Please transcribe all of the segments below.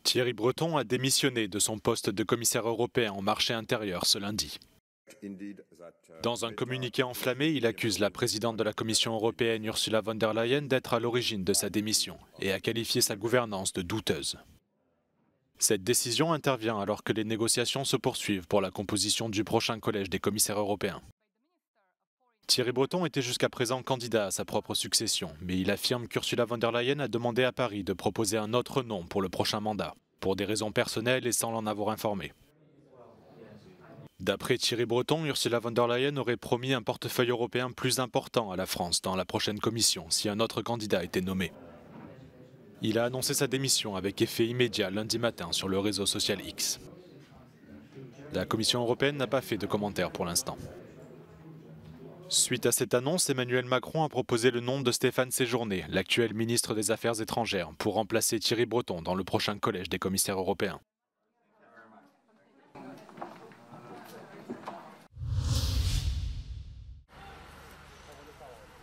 Thierry Breton a démissionné de son poste de commissaire européen au marché intérieur ce lundi. Dans un communiqué enflammé, il accuse la présidente de la Commission européenne Ursula von der Leyen d'être à l'origine de sa démission et a qualifié sa gouvernance de douteuse. Cette décision intervient alors que les négociations se poursuivent pour la composition du prochain collège des commissaires européens. Thierry Breton était jusqu'à présent candidat à sa propre succession, mais il affirme qu'Ursula von der Leyen a demandé à Paris de proposer un autre nom pour le prochain mandat, pour des raisons personnelles et sans l'en avoir informé. D'après Thierry Breton, Ursula von der Leyen aurait promis un portefeuille européen plus important à la France dans la prochaine commission si un autre candidat était nommé. Il a annoncé sa démission avec effet immédiat lundi matin sur le réseau social X. La Commission européenne n'a pas fait de commentaires pour l'instant. Suite à cette annonce, Emmanuel Macron a proposé le nom de Stéphane Séjourné, l'actuel ministre des Affaires étrangères, pour remplacer Thierry Breton dans le prochain collège des commissaires européens.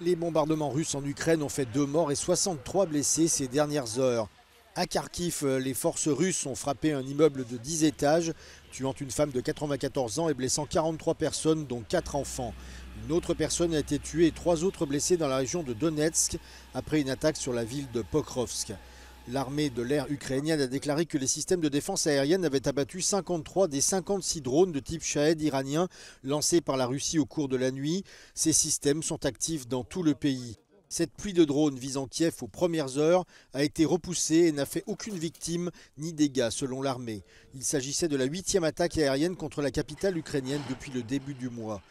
Les bombardements russes en Ukraine ont fait 2 morts et 63 blessés ces dernières heures. À Kharkiv, les forces russes ont frappé un immeuble de 10 étages, tuant une femme de 94 ans et blessant 43 personnes, dont 4 enfants. Une autre personne a été tuée et 3 autres blessés dans la région de Donetsk après une attaque sur la ville de Pokrovsk. L'armée de l'air ukrainienne a déclaré que les systèmes de défense aérienne avaient abattu 53 des 56 drones de type Shahed iranien lancés par la Russie au cours de la nuit. Ces systèmes sont actifs dans tout le pays. Cette pluie de drones visant Kiev aux premières heures a été repoussée et n'a fait aucune victime ni dégâts selon l'armée. Il s'agissait de la 8e attaque aérienne contre la capitale ukrainienne depuis le début du mois.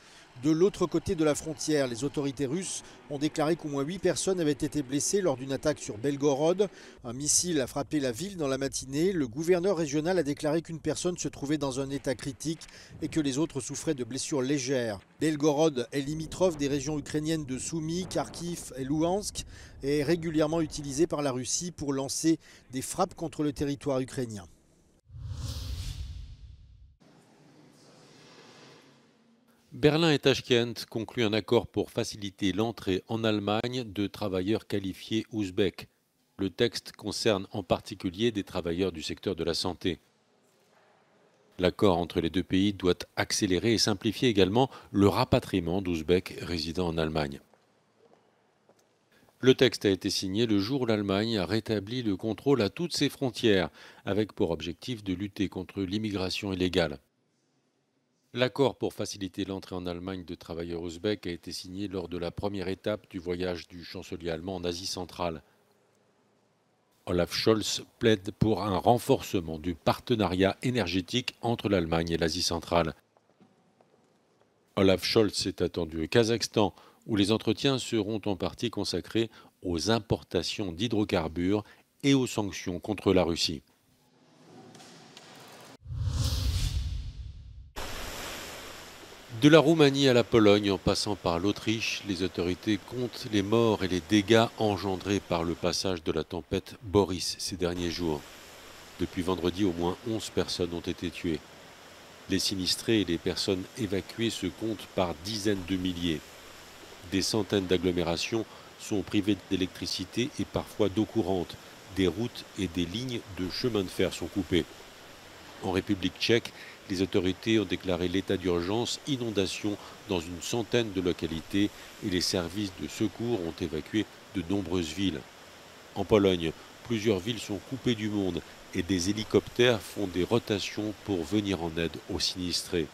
De l'autre côté de la frontière, les autorités russes ont déclaré qu'au moins 8 personnes avaient été blessées lors d'une attaque sur Belgorod. Un missile a frappé la ville dans la matinée. Le gouverneur régional a déclaré qu'une personne se trouvait dans un état critique et que les autres souffraient de blessures légères. Belgorod est limitrophe des régions ukrainiennes de Soumy, Kharkiv et Louhansk et est régulièrement utilisé par la Russie pour lancer des frappes contre le territoire ukrainien. Berlin et Tachkent concluent un accord pour faciliter l'entrée en Allemagne de travailleurs qualifiés ouzbeks. Le texte concerne en particulier des travailleurs du secteur de la santé. L'accord entre les deux pays doit accélérer et simplifier également le rapatriement d'Ouzbeks résidant en Allemagne. Le texte a été signé le jour où l'Allemagne a rétabli le contrôle à toutes ses frontières, avec pour objectif de lutter contre l'immigration illégale. L'accord pour faciliter l'entrée en Allemagne de travailleurs ouzbeks a été signé lors de la première étape du voyage du chancelier allemand en Asie centrale. Olaf Scholz plaide pour un renforcement du partenariat énergétique entre l'Allemagne et l'Asie centrale. Olaf Scholz est attendu au Kazakhstan, où les entretiens seront en partie consacrés aux importations d'hydrocarbures et aux sanctions contre la Russie. De la Roumanie à la Pologne, en passant par l'Autriche, les autorités comptent les morts et les dégâts engendrés par le passage de la tempête Boris ces derniers jours. Depuis vendredi, au moins 11 personnes ont été tuées. Les sinistrés et les personnes évacuées se comptent par dizaines de milliers. Des centaines d'agglomérations sont privées d'électricité et parfois d'eau courante. Des routes et des lignes de chemin de fer sont coupées. En République tchèque, les autorités ont déclaré l'état d'urgence inondation dans une centaine de localités et les services de secours ont évacué de nombreuses villes. En Pologne, plusieurs villes sont coupées du monde et des hélicoptères font des rotations pour venir en aide aux sinistrés.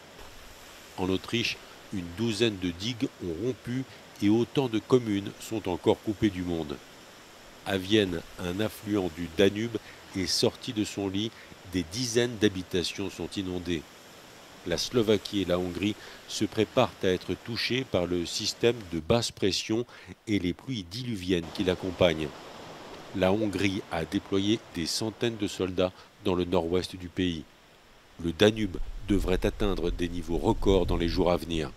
En Autriche, une douzaine de digues ont rompu et autant de communes sont encore coupées du monde. À Vienne, un affluent du Danube est sorti de son lit. Des dizaines d'habitations sont inondées. La Slovaquie et la Hongrie se préparent à être touchées par le système de basse pression et les pluies diluviennes qui l'accompagnent. La Hongrie a déployé des centaines de soldats dans le nord-ouest du pays. Le Danube devrait atteindre des niveaux records dans les jours à venir.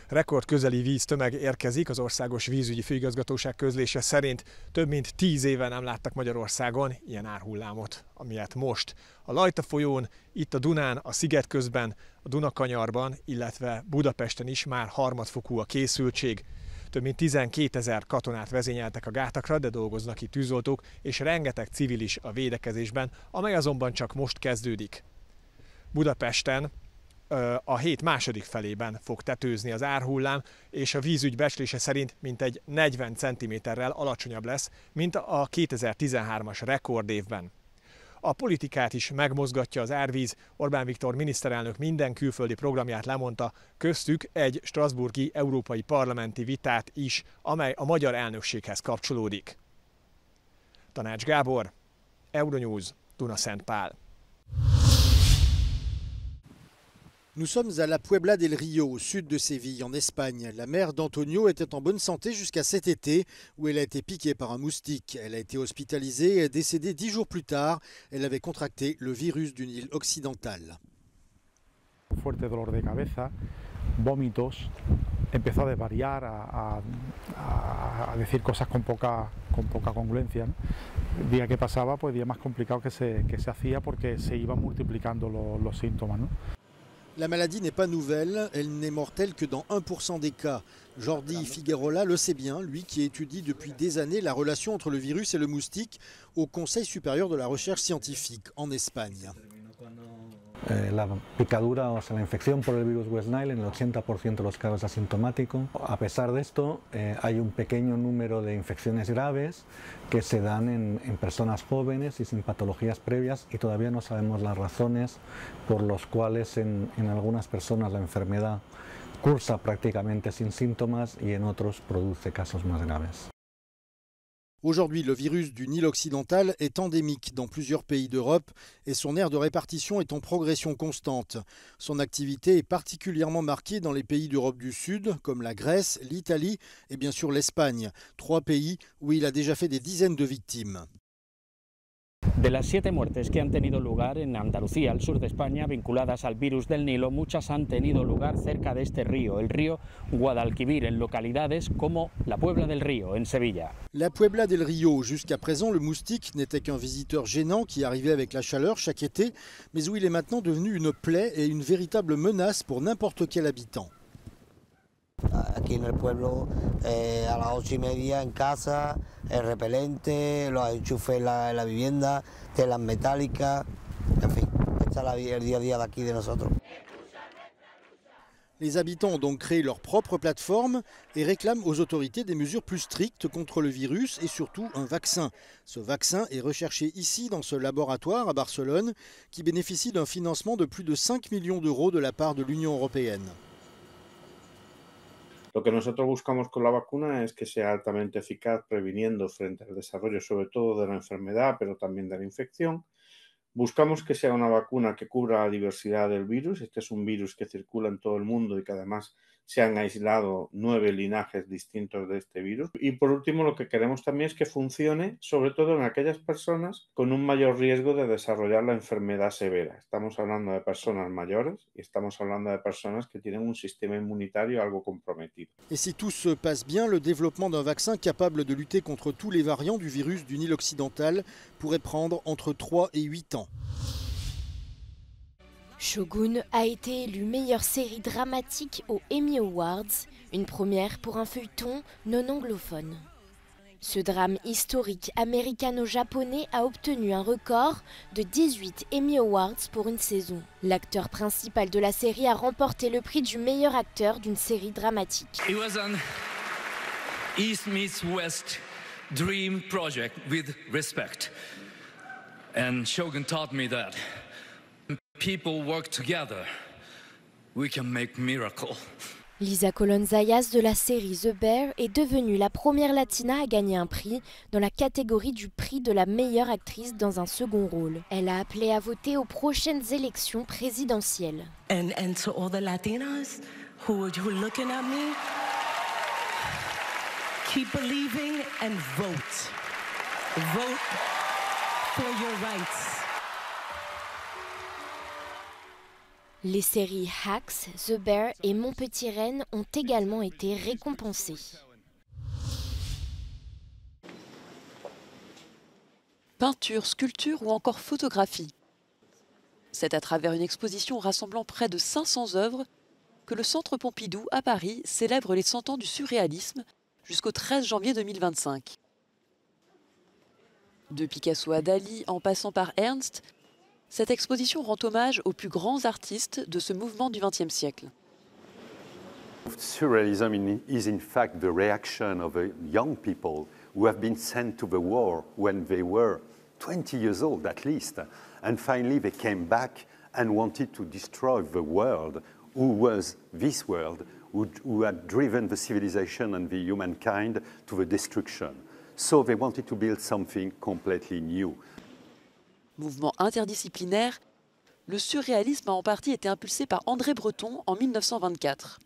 Rekordközeli víztömeg érkezik, az Országos Vízügyi Főigazgatóság közlése szerint több mint 10 éve nem láttak Magyarországon ilyen árhullámot, amilyet most. A Lajta folyón, itt a Dunán, a Szigetközben, a Dunakanyarban, illetve Budapesten is már harmadfokú a készültség. Több mint 12 000 katonát vezényeltek a gátakra, de dolgoznak itt tűzoltók, és rengeteg civil is a védekezésben, amely azonban csak most kezdődik. Budapesten a hét második felében fog tetőzni az árhullám, és a vízügy becslése szerint mintegy 40 cm-rel alacsonyabb lesz, mint a 2013-as rekordévben. A politikát is megmozgatja az árvíz. Orbán Viktor miniszterelnök minden külföldi programját lemondta, köztük egy strasbourgi európai parlamenti vitát is, amely a magyar elnökséghez kapcsolódik. Tanács Gábor, Euronews, Dunaszentpál. Nous sommes à la Puebla del Río, au sud de Séville, en Espagne. La mère d'Antonio était en bonne santé jusqu'à cet été, où elle a été piquée par un moustique. Elle a été hospitalisée et est décédée 10 jours plus tard. Elle avait contracté le virus du Nil occidental. Fuerte dolor de cabeza, vómitos, empezó a desvariar, a decir cosas con poca congruencia, ¿no? El día que pasaba, pues día más complicado que se hacía porque se iban multiplicando los síntomas, ¿no? La maladie n'est pas nouvelle, elle n'est mortelle que dans 1% des cas. Jordi Figuerola le sait bien, lui qui étudie depuis des années la relation entre le virus et le moustique au Conseil supérieur de la recherche scientifique en Espagne. La picadura, o sea, la infección por el virus West Nile en el 80% de los casos es asintomático. A pesar de esto, hay un pequeño número de infecciones graves que se dan en personas jóvenes y sin patologías previas y todavía no sabemos las razones por las cuales en algunas personas la enfermedad cursa prácticamente sin síntomas y en otros produce casos más graves. Aujourd'hui, le virus du Nil occidental est endémique dans plusieurs pays d'Europe et son aire de répartition est en progression constante. Son activité est particulièrement marquée dans les pays d'Europe du Sud, comme la Grèce, l'Italie et bien sûr l'Espagne, 3 pays où il a déjà fait des dizaines de victimes. De las 7 muertes que han tenido lugar en Andalucía, al sur de España, vinculadas al virus del Nilo, muchas han tenido lugar cerca de este río, el río Guadalquivir, en localidades como la Puebla del Río, en Sevilla. La Puebla del Río, jusqu'à présent, le moustique n'était qu'un visiteur gênant qui arrivait avec la chaleur chaque été, mais où il est maintenant devenu une plaie et une véritable menace pour n'importe quel habitant. Aquí en el pueblo, a las 8:30 en casa, el repelente, los enchufes en la vivienda, telas metálicas, en fin, esta es el día a día de aquí de nosotros. Les habitants ont donc créé leur propre plateforme et réclament aux autorités des mesures plus strictes contre le virus et surtout un vaccin. Ce vaccin est recherché ici dans ce laboratoire à Barcelone qui bénéficie d'un financement de plus de 5 millions d'euros de la part de l'Union européenne. Lo que nosotros buscamos con la vacuna es que sea altamente eficaz previniendo frente al desarrollo sobre todo de la enfermedad, pero también de la infección. Buscamos que sea una vacuna que cubra la diversidad del virus. Este es un virus que circula en todo el mundo y que además se han aislado 9 linajes distintos de este virus. Y por último, lo que queremos también es que funcione sobre todo en aquellas personas con un mayor riesgo de desarrollar la enfermedad severa. Estamos hablando de personas mayores y estamos hablando de personas que tienen un sistema inmunitario algo comprometido. Et si tout se passe bien, le développement d'un vaccin capable de lutter contre tous les variants du virus du Nil occidental pourrait prendre entre 3 et 8 ans. Shogun a été élue meilleure série dramatique aux Emmy Awards, une première pour un feuilleton non anglophone. Ce drame historique américano-japonais a obtenu un record de 18 Emmy Awards pour une saison. L'acteur principal de la série a remporté le prix du meilleur acteur d'une série dramatique. It was an East meets West dream project with respect. And Shogun taught me that people work together, we can make miracles. Lisa Colón-Zayas de la série The Bear est devenue la première latina à gagner un prix dans la catégorie du prix de la meilleure actrice dans un second rôle. Elle a appelé à voter aux prochaines élections présidentielles. And to all the Latinas who are looking at me, keep believing and vote. Vote for your rights. Les séries Hacks, The Bear et Mon Petit Renne ont également été récompensées. Peinture, sculpture ou encore photographie. C'est à travers une exposition rassemblant près de 500 œuvres que le Centre Pompidou à Paris célèbre les 100 ans du surréalisme jusqu'au 13 janvier 2025. De Picasso à Dali, en passant par Ernst, cette exposition rend hommage aux plus grands artistes de ce mouvement du XXe siècle. Surrealism is in fact the reaction of young people who have been sent to the war when they were 20 years old at least, and finally they came back and wanted to destroy the world, who was this world, who had driven the civilization and the humankind to the destruction. So they wanted to build something completely new. Mouvement interdisciplinaire, le surréalisme a en partie été impulsé par André Breton en 1924.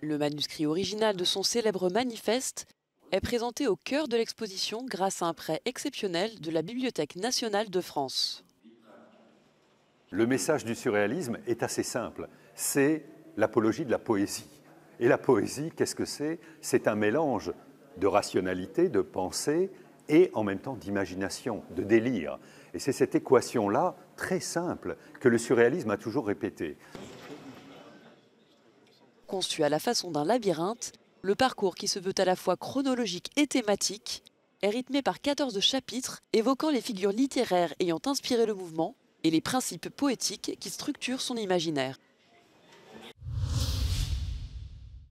Le manuscrit original de son célèbre manifeste est présenté au cœur de l'exposition grâce à un prêt exceptionnel de la Bibliothèque nationale de France. Le message du surréalisme est assez simple, c'est l'apologie de la poésie. Et la poésie, qu'est-ce que c'est? C'est un mélange de rationalité, de pensée et en même temps d'imagination, de délire. Et c'est cette équation-là, très simple, que le surréalisme a toujours répétée. Conçu à la façon d'un labyrinthe, le parcours qui se veut à la fois chronologique et thématique est rythmé par 14 chapitres évoquant les figures littéraires ayant inspiré le mouvement et les principes poétiques qui structurent son imaginaire.